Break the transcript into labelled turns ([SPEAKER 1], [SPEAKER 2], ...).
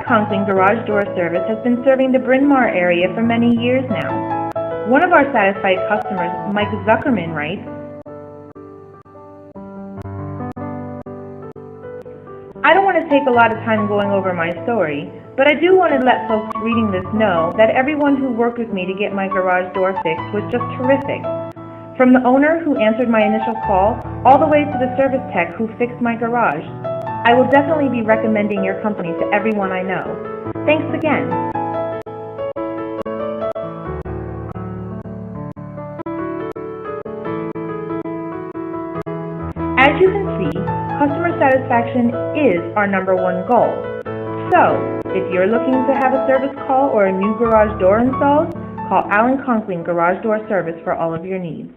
[SPEAKER 1] Conkling Garage Door Service has been serving the Bryn Mawr area for many years now. One of our satisfied customers, Mike Zuckerman, writes, I don't want to take a lot of time going over my story, but I do want to let folks reading this know that everyone who worked with me to get my garage door fixed was just terrific. From the owner who answered my initial call, all the way to the service tech who fixed my garage. I will definitely be recommending your company to everyone I know. Thanks again. As you can see, customer satisfaction is our #1 goal. So, if you're looking to have a service call or a new garage door installed, call Conkling Garage Door Service for all of your needs.